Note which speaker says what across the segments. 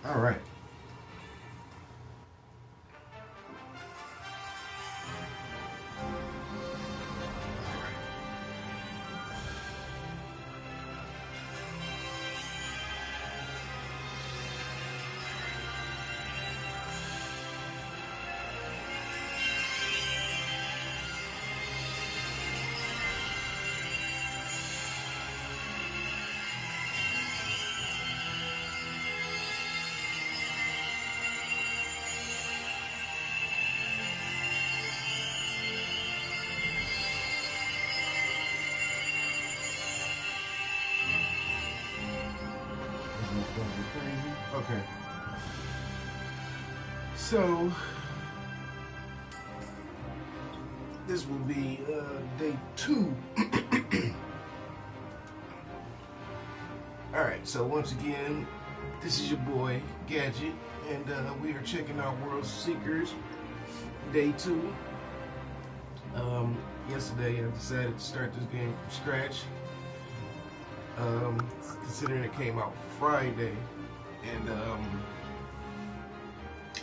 Speaker 1: All right. Okay. So this will be day 2. All right. So once again, this is your boy Gadget, and we are checking out World Seekers day 2. Yesterday I decided to start this game from scratch. Considering it came out Friday, and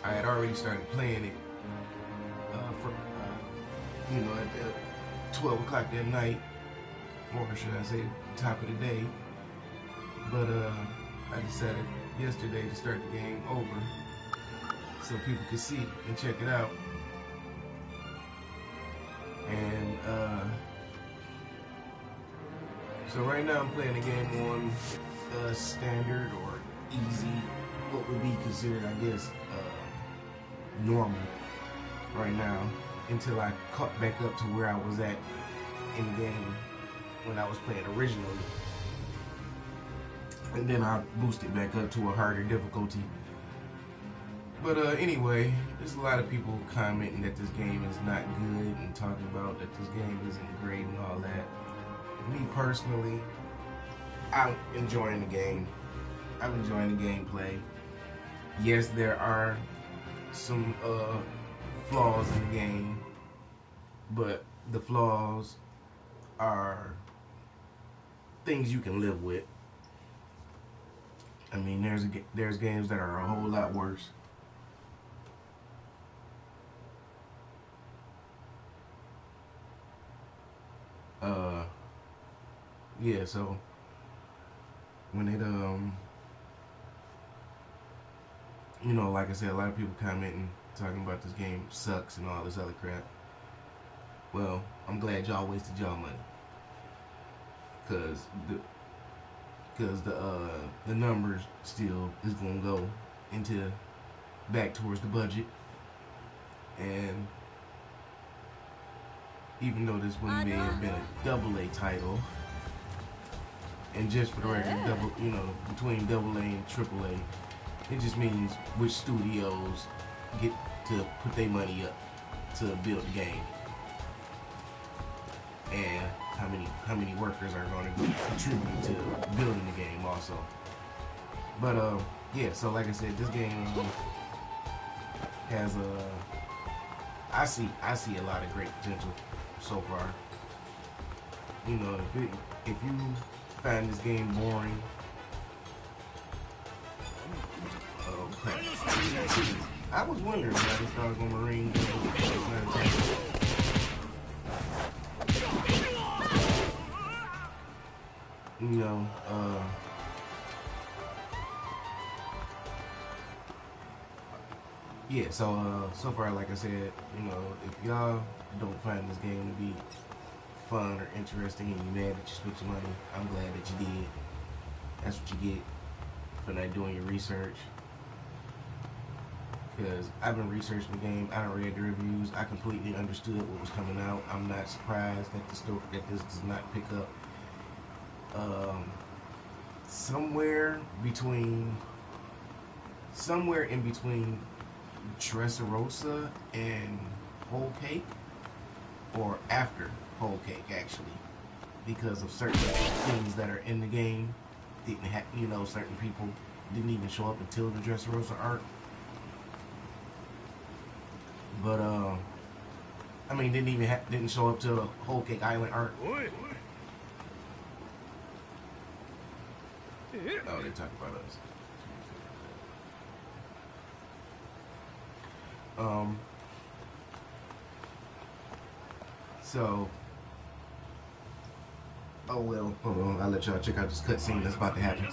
Speaker 1: I had already started playing it for at 12 o'clock that night, or should I say top of the day. But I decided yesterday to start the game over so people could see and check it out. And so right now I'm playing the game on standard or easy, what would be considered, I guess, normal right now, until I caught back up to where I was at in the game when I was playing originally. And then I boosted back up to a harder difficulty. But anyway, there's a lot of people commenting that this game is not good and talking about that this game isn't great and all that. Me personally, I'm enjoying the game. I'm enjoying the gameplay. Yes, there are some flaws in the game, but the flaws are things you can live with. I mean, there's games that are a whole lot worse. Yeah, so when it like I said, a lot of people commenting, talking about this game sucks and all this other crap. Well, I'm glad y'all wasted y'all money, cause the numbers still is gonna go into back towards the budget. And even though this one may have been a double-A title, and just for the record, between double-A and triple-A, it just means which studios get to put their money up to build the game, and how many workers are going to contribute to building the game also. But yeah, so like I said, this game has I see a lot of great potential so far. If you find this game boring, oh crap! I was wondering why this dog on Marine. Yeah, so far, like I said, if y'all don't find this game to be fun or interesting and you're mad that you spent your money, I'm glad that you did. That's what you get for not doing your research. Because I've been researching the game, I done read the reviews, I completely understood what was coming out. I'm not surprised that this does not pick up somewhere in between Dressrosa and Whole Cake, or after Whole Cake, actually, because of certain things that are in the game didn't have, certain people didn't even show up until the Dressrosa arc. But I mean, didn't show up till the Whole Cake Island arc. Oh, they talk about us. Um, so, oh well, hold on, I'll let y'all check out this cutscene that's about to happen.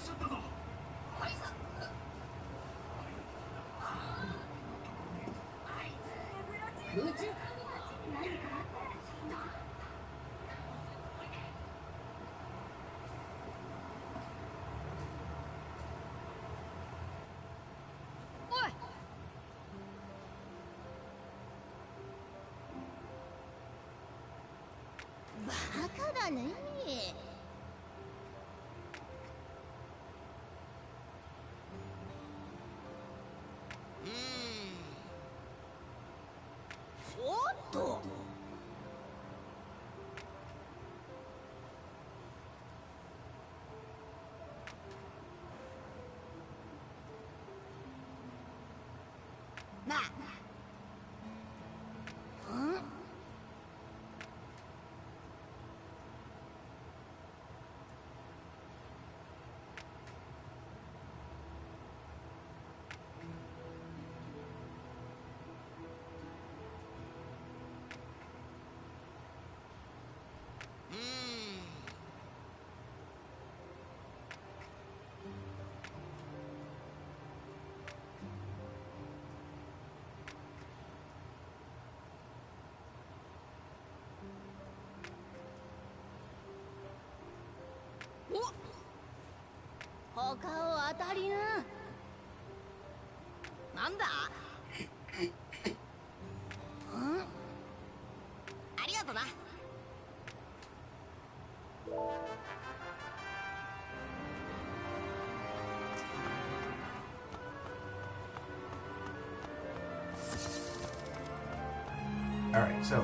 Speaker 1: Alright, so,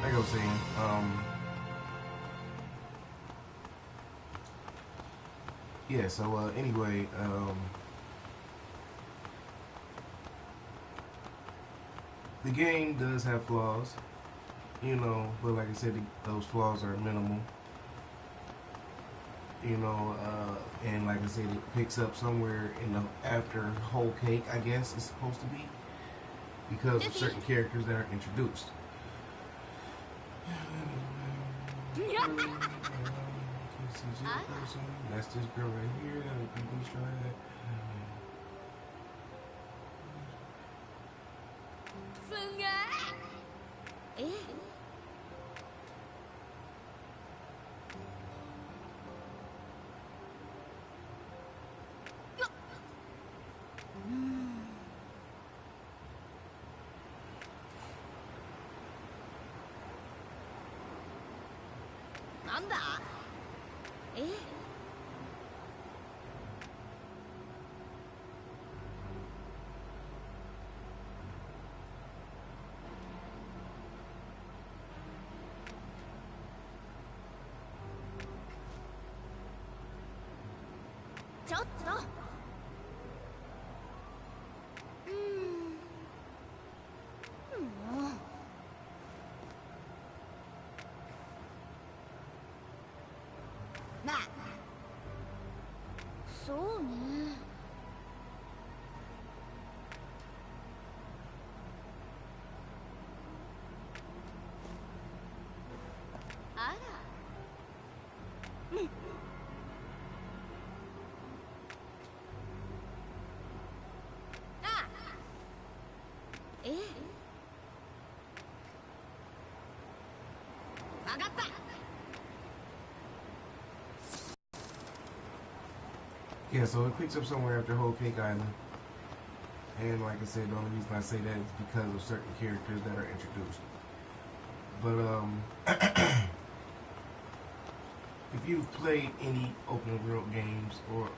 Speaker 1: like I was saying, yeah, so, anyway, the game does have flaws, you know, but like I said, those flaws are minimal, you know, and like I said, it picks up somewhere in the after whole cake, I guess it's supposed to be, because of certain characters that are introduced. That's this girl right here. Let's try that. Yeah, so it picks up somewhere after Whole Cake Island. And like I said, the only reason I say that is because of certain characters that are introduced. But, if you've played any open world games or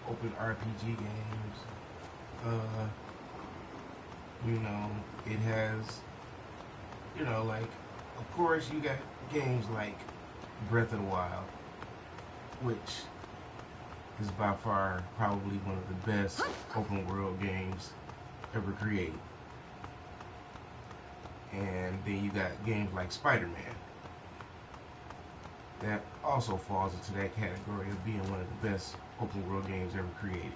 Speaker 1: open RPG games, you know, it has, you know, like, of course you got games like Breath of the Wild, which is by far probably one of the best open world games ever created. And then you got games like Spider-Man that also falls into that category of being one of the best open world games ever created.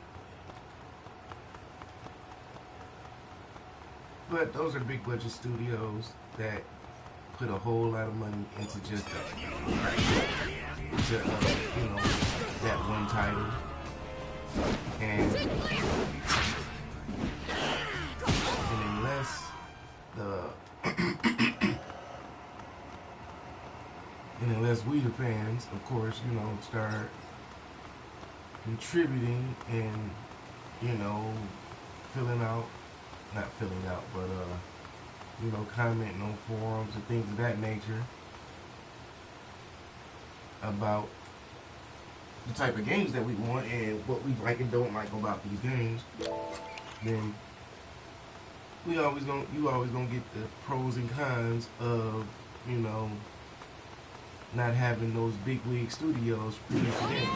Speaker 1: But those are big budget studios that put a whole lot of money into just you know, that one title. And unless the and unless we the fans, of course, you know, start contributing and, you know, not filling out, but you know, commenting on forums and things of that nature about the type of games that we want and what we like and don't like about these games, then you always gonna get the pros and cons of, you know, not having those big wig studios produce the game.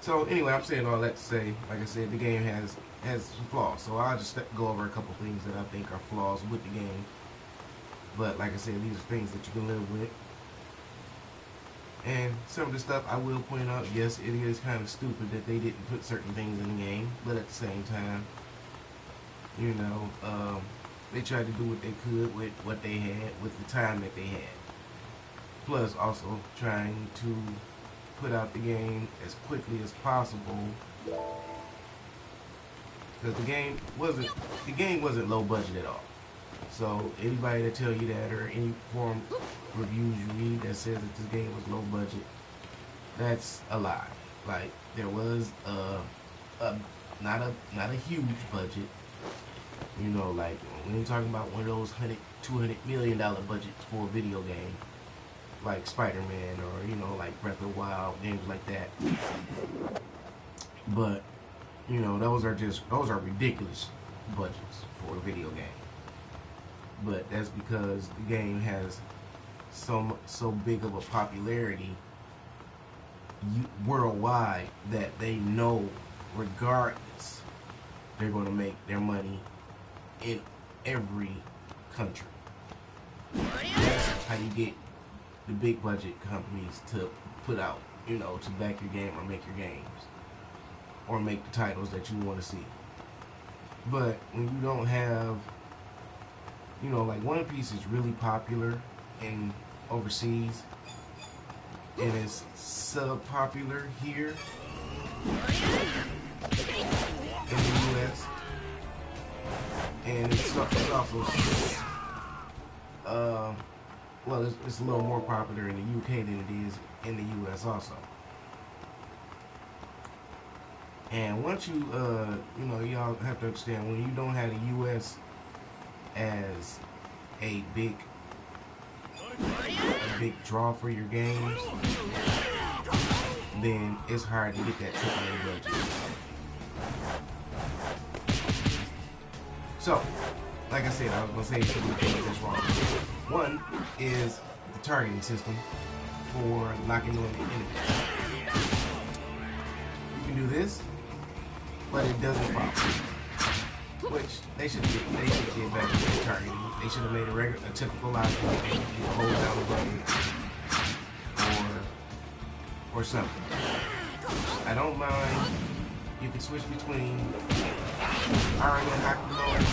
Speaker 1: So anyway, I'm saying all that to say, like I said, the game has some flaws. So I'll just go over a couple things that I think are flaws with the game. But like I said, these are things that you can live with. And some of the stuff I will point out, yes, it is kind of stupid that they didn't put certain things in the game, but at the same time, you know, they tried to do what they could with what they had, with the time that they had. Plus, also trying to put out the game as quickly as possible, because the game wasn't low budget at all. So anybody that tell you that, or any forum reviews you read that says that this game was low budget, that's a lie. Like, there was not a huge budget. You know, like when you're talking about one of those $200 million budgets for a video game, like Spider-Man, or, you know, like Breath of the Wild, games like that. But, you know, those are ridiculous budgets for a video game. But that's because the game has so big of a popularity worldwide that they know, regardless, they're going to make their money in every country. That's how you get the big budget companies to put out, you know, to back your game or make your games, or make the titles that you want to see. But when you don't have, you know, like One Piece is really popular in overseas, and it's sub-popular here in the US, and it's also well, it's a little more popular in the UK than it is in the US also. And once you you know, y'all have to understand, when you don't have the US as a big draw for your games, then it's hard to get that AAA budget. So, like I said, I was gonna say some of the things that's wrong. One is the targeting system for locking on the enemy. You can do this, but it doesn't pop. Which they should get better with targeting. They should have made a typical lock on, you hold down the button or something. I don't mind. You can switch between RNG hockey mode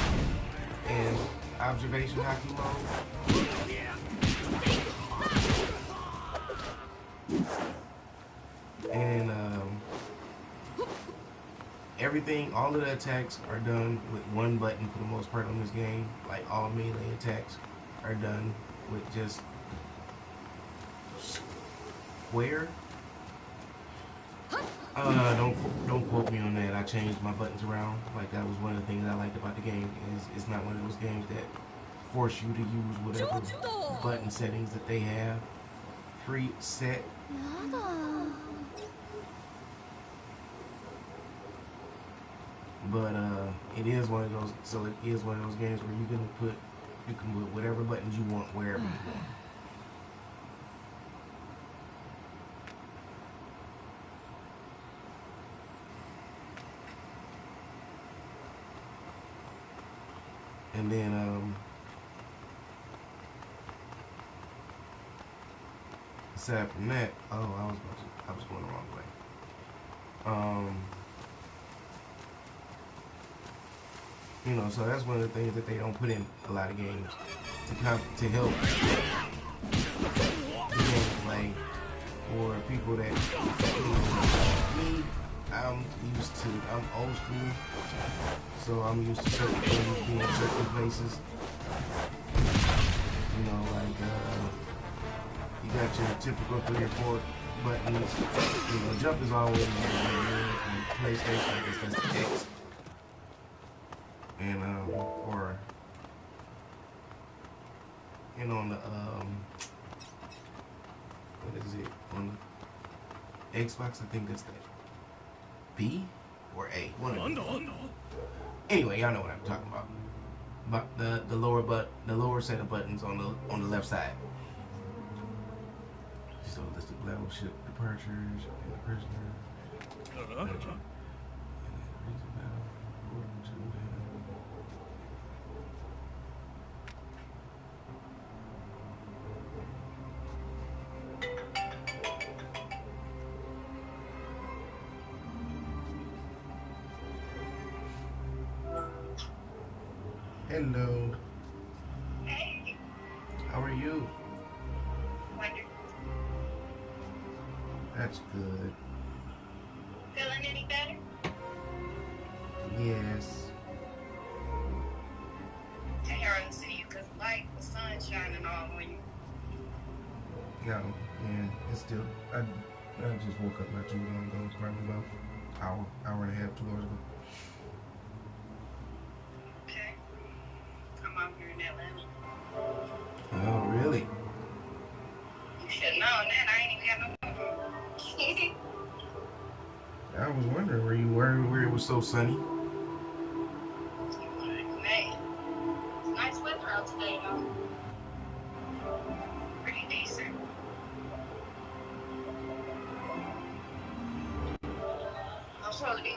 Speaker 1: and observation hockey mode. And everything, all of the attacks are done with one button for the most part on this game. Like, all melee attacks are done with just square. Don't quote me on that. I changed my buttons around. Like, that was one of the things I liked about the game. Is it's not one of those games that force you to use whatever button settings that they have preset. But it is one of those. So it is one of those games where you can put whatever buttons you want wherever you want. And then aside from that, I was going the wrong way. You know, so that's one of the things that they don't put in a lot of games to help the gameplay for people that, you know, me, I'm old school, so I'm used to certain things being certain places. You know, like, you got your typical 3 or 4 buttons. You know, jump is always on PlayStation, I guess that's the X. And, or, and on the, what is it? On the Xbox, I think that's the B or A. One of them. Anyway, y'all know what I'm talking about. But the lower set of buttons on the left side. So listed battleship departures and the prisoner. Hello.
Speaker 2: Hey.
Speaker 1: How are you?
Speaker 2: Wonderful.
Speaker 1: That's good.
Speaker 2: Feeling any better?
Speaker 1: Yes.
Speaker 2: I hardly see you because the sun's shining all on you.
Speaker 1: No. Yeah. It's still. I just woke up not too long ago. Probably about hour and a half, 2 hours ago.
Speaker 2: Okay. I'm out here in Atlanta.
Speaker 1: Oh, really?
Speaker 2: You should have known that. I ain't even got no
Speaker 1: I was wondering where you were, where it was so sunny.
Speaker 2: Man, it's nice weather out today, though. Pretty decent. I'm supposed to be